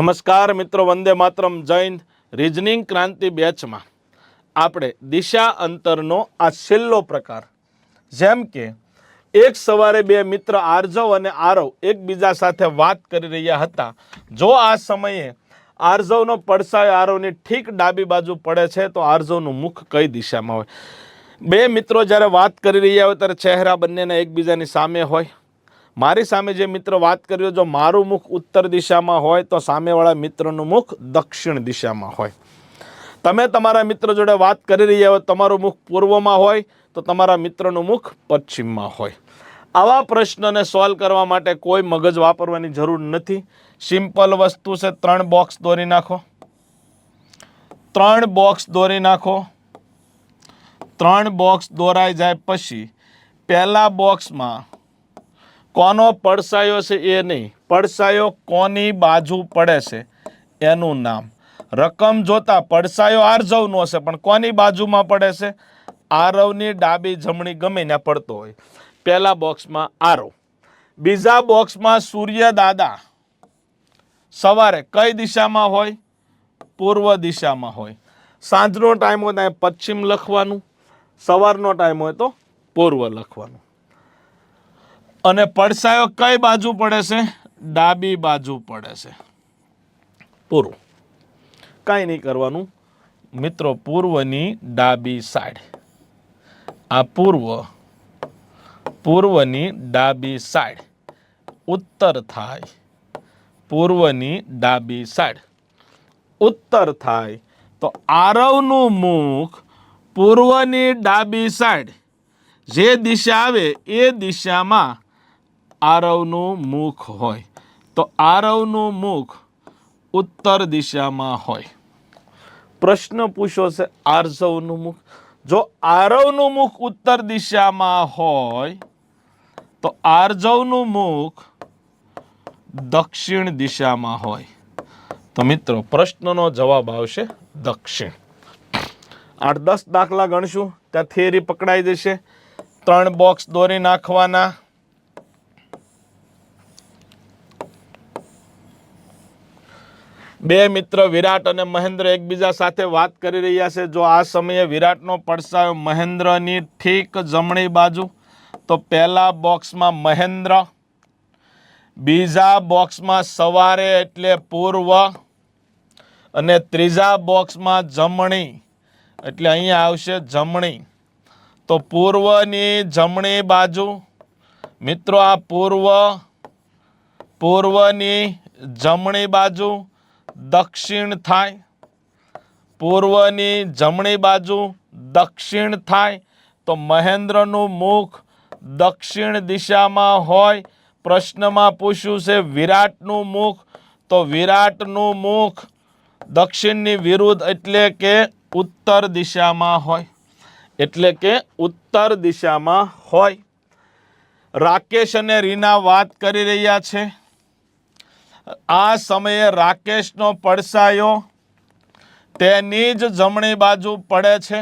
નમસ્કાર મિત્રો, વંદે માતરમ. જૈન રીઝનિંગ ક્રાંતિ બેચમાં આપણે દિશા અંતરનો આ છેલ્લો પ્રકાર, જેમ કે એક સવારે બે મિત્ર આર્જવ અને આરવ એકબીજા સાથે વાત કરી રહ્યા હતા. જો આ સમયે આર્જવનો પડછાયો આરવની ઠીક ડાબી બાજુ પડે છે તો આર્જવનું મુખ કઈ દિશામાં હોય? બે મિત્રો જ્યારે વાત કરી રહ્યા હોય ત્યારે ચહેરા બંનેના એકબીજાની સામે હોય. મારી સામે જે મિત્ર વાત કર્યો, જો મારું મુખ ઉત્તર દિશામાં હોય તો સામેવાળા મિત્રનું મુખ દક્ષિણ દિશામાં હોય. તમે તમારા મિત્ર જોડે વાત કરી રહ્યા હોય, તમારું મુખ પૂર્વમાં હોય તો તમારા મિત્રનું મુખ પશ્ચિમમાં હોય. આવા પ્રશ્નને સોલ્વ કરવા માટે કોઈ મગજ વાપરવાની જરૂર નથી. સિમ્પલ વસ્તુ છે. 3 બોક્સ દોરી નાખો. 3 બોક્સ દોરી નાખો. 3 બોક્સ દોરાઈ જાય પછી પહેલા બોક્સમાં કોનો પડછાયો છે એ નહીં, પડછાયો કોની બાજુ પડે છે એનું નામ. રકમ જોતા પડછાયો આર્જવનો છે, પણ કોની બાજુમાં પડે છે? આરવની ડાબી જમણી ગમે ને પડતો હોય. પહેલા બોક્સમાં આરવ. બીજા બોક્સમાં સૂર્ય દાદા સવારે કઈ દિશામાં હોય? પૂર્વ દિશામાં હોય. સાંજનો ટાઈમ હોય તો પશ્ચિમ લખવાનું, સવારનો ટાઈમ હોય તો પૂર્વ લખવાનું. અને પડછાયો કઈ બાજુ પડે છે? ડાબી બાજુ પડે છે. પૂર્વ. કાંઈ નહીં કરવાનું મિત્રો, પૂર્વની ડાબી સાઈડ. આ પૂર્વ, પૂર્વની ડાબી સાઈડ. ઉત્તર થાય. પૂર્વની ડાબી સાઈડ ઉત્તર થાય તો આરવનું મુખ પૂર્વની ડાબી સાઈડ જે દિશા આવે એ દિશામાં આરવનું મુખ હોય. તો આરવનું મુખ ઉત્તર દિશામાં હોય. પ્રશ્ન પૂછ્યો છે આર્જવનું મુખ. જો આરવનું મુખ ઉત્તર દિશામાં હોય તો આર્જવનું મુખ દક્ષિણ દિશામાં હોય. તો મિત્રો પ્રશ્નનો જવાબ આવશે દક્ષિણ. 8-10 દાખલા ગણશું ત્યાં થિયરી પકડાઈ જશે. 3 બોક્સ દોરી નાખવાના. બે મિત્ર વિરાટ અને મહેન્દ્ર એકબીજા સાથે વાત કરી રહ્યા છે. જો આ સમયે વિરાટનો પડછાયો મહેન્દ્રની ઠીક જમણી બાજુ, તો પહેલા બોક્સમાં મહેન્દ્ર, બીજા બોક્સમાં સવારે એટલે પૂર્વ, અને ત્રીજા બોક્સમાં જમણી એટલે અહીંયા આવશે જમણી. તો પૂર્વની જમણી બાજુ મિત્રો, આ પૂર્વ, પૂર્વની જમણી બાજુ દક્ષિણ થાય. પૂર્વની જમણી બાજુ દક્ષિણ થાય તો મહેન્દ્રનું મુખ દક્ષિણ દિશામાં હોય. પ્રશ્નમાં પૂછ્યું છે વિરાટનું મુખ, તો વિરાટનું મુખ દક્ષિણની વિરુદ્ધ એટલે કે ઉત્તર દિશામાં હોય. એટલે કે ઉત્તર દિશામાં હોય. રાકેશ અને રીના વાત કરી રહ્યા છે. આ સમયે રાકેશનો પડછાયો તેની જ જમણી બાજુ પડે છે.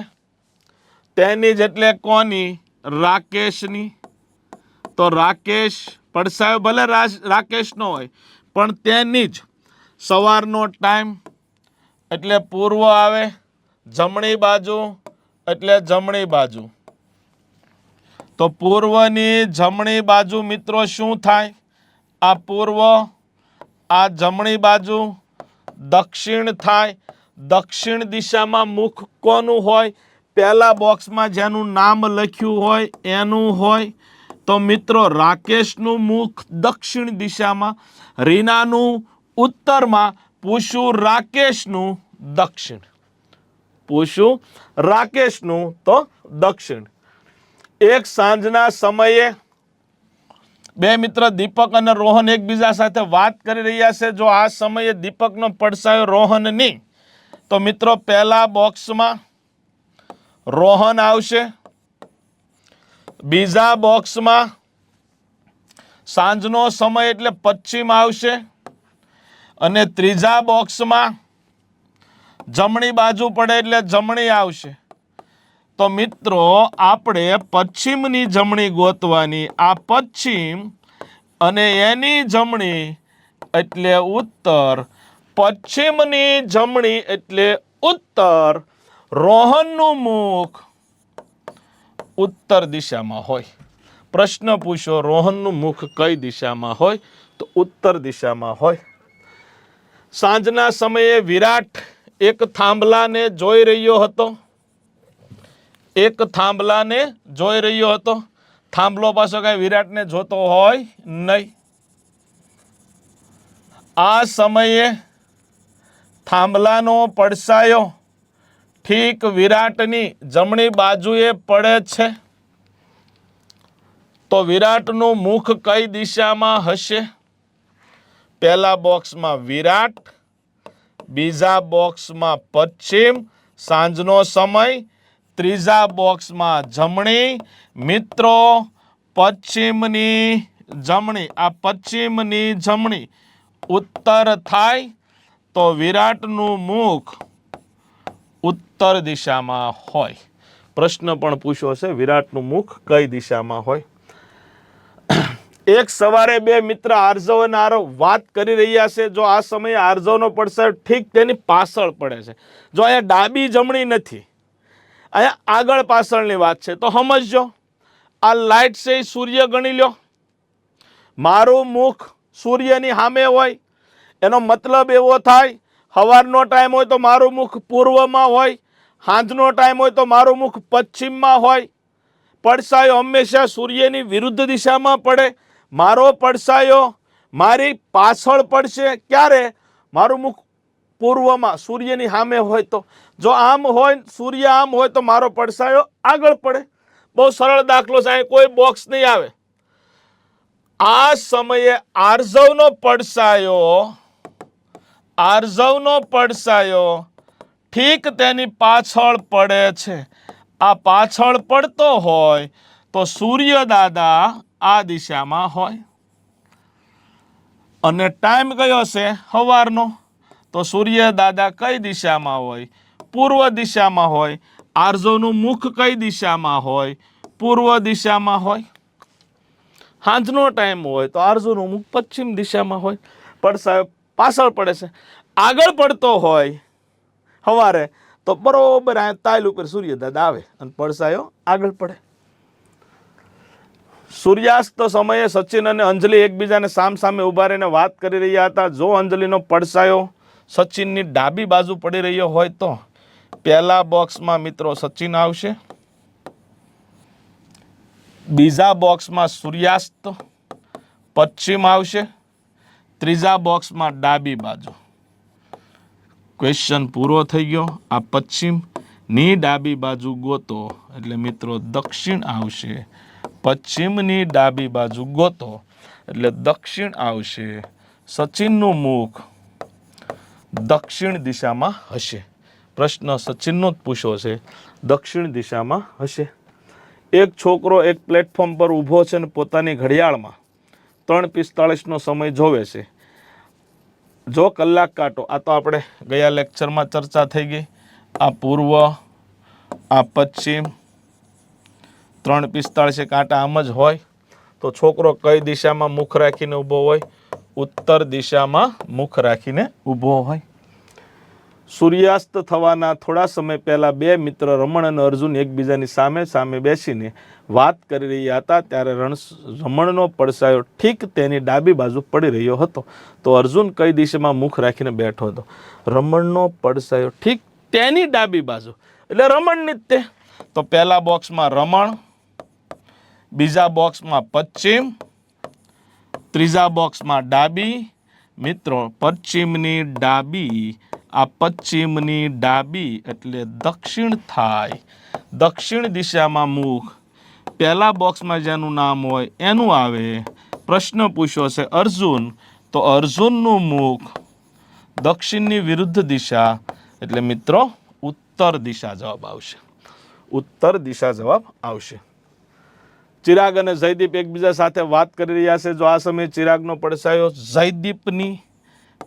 તેની જ એટલે કોની? રાકેશની. તો રાકેશ, પડછાયો ભલે રાકેશનો હોય પણ તેની જ. સવારનો ટાઈમ એટલે પૂર્વ આવે, જમણી બાજુ એટલે જમણી બાજુ. તો પૂર્વની જમણી બાજુ મિત્રો શું થાય? આ પૂર્વ, આ જમણી બાજુ દક્ષિણ થાય. દક્ષિણ દિશામાં મુખ કોનું હોય? પહેલા બોક્સમાં જેનું નામ લખ્યું હોય એનું હોય. તો મિત્રો રાકેશનું મુખ દક્ષિણ દિશામાં, રીનાનું ઉત્તરમાં, પૂછું રાકેશનું દક્ષિણ. પૂછું રાકેશનું તો દક્ષિણ. એક સાંજના સમયે બે મિત્ર દીપક અને રોહન એકબીજા સાથે વાત કરી રહ્યા છે. જો આ સમયે દીપકનો પડછાયો રોહનની, તો મિત્રો પહેલા બોક્સમાં રોહન આવશે. બીજા બોક્સમાં સાંજનો સમય એટલે પશ્ચિમ આવશે. અને ત્રીજા બોક્સમાં જમણી બાજુ પડે એટલે જમણી આવશે. તો મિત્રો આપણે પશ્ચિમની જમણી ગોતવાની. આ પશ્ચિમ અને એની જમણી એટલે ઉત્તર. પશ્ચિમની જમણી એટલે ઉત્તર. રોહનનું મુખ ઉત્તર દિશામાં હોય. પ્રશ્ન પૂછો, રોહનનું મુખ કઈ દિશામાં હોય? તો ઉત્તર દિશામાં હોય. સાંજના સમયે વિરાટ એક થાંભલાને જોઈ રહ્યો હતો. એક થાંભલાને જોઈ રહ્યો હતો. થાંભલો પાછો કઈ વિરાટને જોતો હોય નહીં. આ સમયે થાંભલાનો પડછાયો ઠીક વિરાટની જમણી બાજુએ પડે છે. તો વિરાટનું મુખ કઈ દિશામાં હશે? પહેલા બોક્સમાં વિરાટ, બીજા બોક્સમાં પશ્ચિમ, સાંજનો સમય, ત્રીજા બોક્સમાં જમણી. મિત્રો, પશ્ચિમની જમણી, આ પશ્ચિમની જમણી ઉત્તર થાય તો વિરાટનું મુખ ઉત્તર દિશામાં હોય. પ્રશ્ન પણ પૂછ્યો છે, વિરાટનું મુખ કઈ દિશામાં હોય? એક સવારે બે મિત્ર આર્જવ અને આરવ વાત કરી રહ્યા છે. જો આ સમયે આર્જવનો પડછાયો ઠીક તેની પાછળ પડે છે. જો અહીંયા ડાબી જમણી નથી, અહીંયા આગળ પાછળની વાત છે. તો સમજજો, આ લાઈટ છે એ સૂર્ય ગણી લ્યો. મારું મુખ સૂર્યની સામે હોય, એનો મતલબ એવો થાય સવારનો ટાઈમ હોય તો મારું મુખ પૂર્વમાં હોય, સાંજનો ટાઈમ હોય તો મારું મુખ પશ્ચિમમાં હોય. પડછાયો હંમેશા સૂર્યની વિરુદ્ધ દિશામાં પડે. મારો પડછાયો મારી પાછળ પડશે. ક્યારે? મારું મુખ પૂર્વમાં સૂર્યની સામે હોય. તો જો આમ હોય, સૂર્ય આમ હોય તો મારો પડછાયો આગળ પડે. બહુ સરળ દાખલો છે, કોઈ બોક્સ નહીં આવે. આ સમયે આર્જવનો પડછાયો ઠીક તેની પાછળ પડે છે. આ પાછળ પડતો હોય તો સૂર્ય દાદા આ દિશામાં હોય. અને ટાઈમ કયો છે? સવારનો. તો સૂર્ય દાદા કઈ દિશામાં હોય? પૂર્વ દિશામાં હોય. આર્જવનું મુખ કઈ દિશામાં હોય? પૂર્વ દિશામાં હોય. સાંજનો ટાઈમ હોય તો આર્જવનું મુખ પશ્ચિમ દિશામાં હોય. પડછાયો પાછળ પડે છે. આગળ પડતો હોય સવારે તો બરોબર આ તાલ ઉપર સૂર્ય દાદા આવે અને પડછાયો આગળ પડે. સૂર્યાસ્ત સમયે સચિન અને અંજલિ એકબીજાને સામસામે ઉભા રહીને વાત કરી રહ્યા હતા. જો અંજલિનો પડછાયો સચિનની ડાબી બાજુ પડી રહ્યો હોય તો પહેલા બોક્સમાં મિત્રો સચિન આવશે, બીજા બોક્સમાં સૂર્યાસ્ત પશ્ચિમ આવશે, ત્રીજા બોક્સમાં ડાબી બાજુ. ક્વેશ્ચન પૂરો થઈ ગયો. આ પશ્ચિમની ડાબી બાજુ ગોતો એટલે મિત્રો દક્ષિણ આવશે. પશ્ચિમની ડાબી બાજુ ગોતો એટલે દક્ષિણ આવશે. સચિનનું મુખ દક્ષિણ દિશામાં હશે. પ્રશ્ન સચિનનો જ પૂછ્યો છે, દક્ષિણ દિશામાં હશે. એક છોકરો એક પ્લેટફોર્મ પર ઊભો છે અને પોતાની ઘડિયાળમાં 3:45નો સમય જોવે છે. જો કલાક કાંટો, આ તો આપણે ગયા લેક્ચરમાં ચર્ચા થઈ ગઈ. આ પૂર્વ, આ પશ્ચિમ, 3:45 કાંટા આમ જ હોય તો છોકરો કઈ દિશામાં મુખ રાખીને ઊભો હોય? ઉત્તર દિશામાં મુખ રાખીને ઊભો હોય. સૂર્યાસ્ત થવાના થોડા સમય પહેલા બે મિત્ર રમણ અને અર્જુન એકબીજાની સામે સામે બેસીને વાત કરી રહ્યા હતા. ત્યારે રમણનો પડછાયો ઠીક તેની ડાબી બાજુ પડી રહ્યો હતો. તો અર્જુન કઈ દિશામાં મુખ રાખીને બેઠો હતો? રમણનો પડછાયો ઠીક તેની ડાબી બાજુ એટલે રમણની જ તે. તો પહેલા બોક્સમાં રમણ, બીજા બોક્સમાં પશ્ચિમ, ત્રીજા બોક્સમાં ડાબી. મિત્રો, પશ્ચિમની ડાબી, આ પશ્ચિમની ડાબી એટલે દક્ષિણ થાય. દક્ષિણ દિશામાં મુખ પહેલા બોક્સમાં જેનું નામ હોય એનું આવે. પ્રશ્ન પૂછ્યો છે અર્જુન, તો અર્જુનનું મુખ દક્ષિણની વિરુદ્ધ દિશા એટલે મિત્રો ઉત્તર દિશા જવાબ આવશે. ઉત્તર દિશા જવાબ આવશે. ચિરાગ અને જયદીપ એકબીજા સાથે વાત કરી રહ્યા છે. જો આ સમયે ચિરાગનો પડછાયો જયદીપની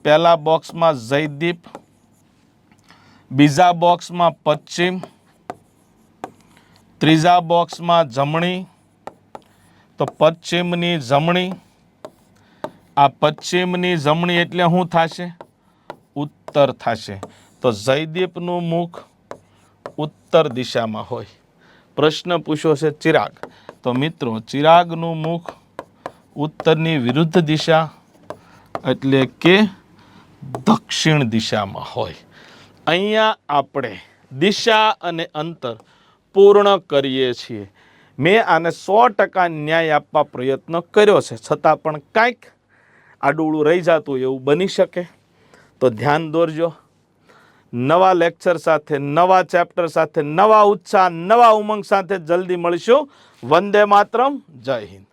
પહેલા બોક્સમાં જયદીપ, બીજા બોક્સમાં પશ્ચિમ, ત્રીજા બોક્સમાં જમણી. તો પશ્ચિમની જમણી, આ પશ્ચિમની જમણી એટલે શું થશે? ઉત્તર થશે. તો જયદીપનું મુખ ઉત્તર દિશામાં હોય. પ્રશ્ન પૂછ્યો છે ચિરાગ, તો મિત્રો ચિરાગનું મુખ ઉત્તરની વિરુદ્ધ દિશા એટલે કે દક્ષિણ દિશામાં હોય. અહીંયા આપણે દિશા અને અંતર પૂર્ણ કરીએ છીએ. મેં આને 100% ન્યાય આપવા પ્રયત્ન કર્યો છે, છતાં પણ કાંઈક આડું રહી જતું એવું બની શકે. તો ધ્યાન દોરજો. નવા લેક્ચર સાથે, નવા ચેપ્ટર સાથે, નવા ઉત્સાહ, નવા ઉમંગ સાથે જલ્દી મળીશું. વંદે માતરમ. જય હિન્દ.